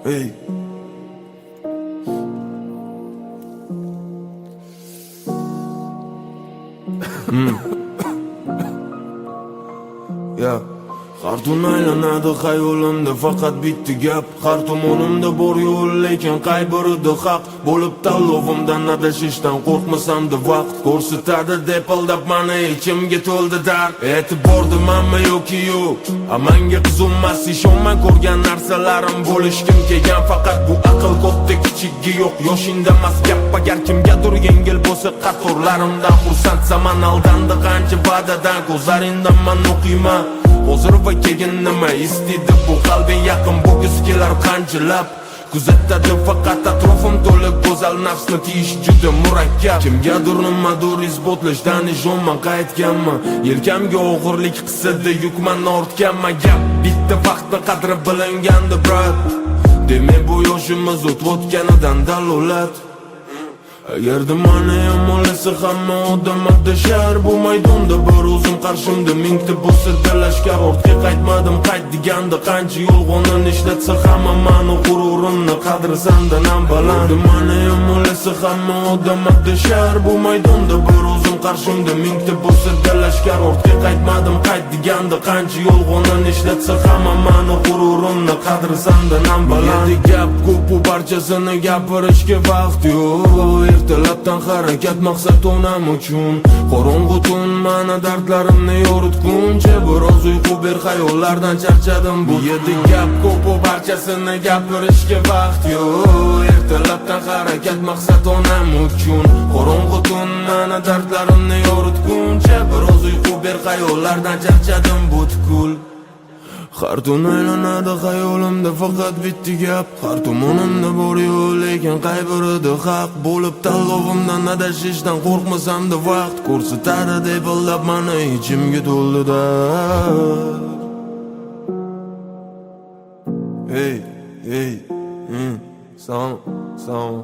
Hey. Ya Xartun aylanadi xayolimda faqat bitta gap. Har tomonimda bor yo'l, lekin qay birida haq? Bo'lib tanlovimdan adashishdan qo'rqmasamda vaqt ko'rsatadi deb aldab mani ichimga to'ldi dard. E'tibordimanmi yoki yo'q? Amanga qizunmas ishonmay ko'rgan narsalarim bo'lishkim kelgan. Faqat bu aql katta kichikga yo'q. Yoshingdamas gap agar kimgadir yengil bo'lsa qatorlarimdan xursand zaman aldandi qancha va'dadan ko'zlaringdan man o'qiyman. Hozir va keyin nima istedi bu qalbing yaqin bo'lgisi kelar qanchilab kuzatadi faqat atrofim to'liq go'zal nafsni tiyish juda murakkab. Kimgadir nimadir isbotlashdan ishonman qaytganman. Yelkamga og'irlik qisadi yukman ortganman. Gap bitta vaqtni qadri bilingandi brat. Demak bu yoshimiz o'tayotganidan dalolat. Agarda mani yomonlasa hamma odam adashar. Bu maydonda bir o'zim qarshimda mingta bo'lsa lashkar. Ortga qaytmadim qayt deganda qancha yolg'onini ishlatsa hamma mani g'ururimni qadri sandan ham baland. Mani yomonlasa hamma odam adashar. Bu maydonda bir o'zim qarshimda mingta bo'lsa lashkar. Ortga qaytmadim qayt deganda qancha yolg'onini ishlatsa hamma mani g'ururimni qadri sandan ham baland. Gap ko'p bu barchasini gapirishga vaqt yo'q. Ertalabdan harakat maqsad onam uchun. Qorong'u tun mana dardlarimni yoritguncha biroz uyqu ber xayollardan charchadim. Bu yerda gap ko'p bu barchasini gapirishga vaqt yo'q. Ertalabdan harakat maqsad onam uchun. Qorong'u tun mana dardlarimni yoritguncha biroz uyqu ber xayollardan charchadim butkul. Har tun aylanadi xayolimda faqat bitta gap. Har tomonimda bor yo'l, lekin qay birida haq? Bo'lib tanlovimdan adashishdan qo'rqmasamda vaqt ko'rsatadi deb aldab mani ichimga to'ldi dard. Hey, hey, salom.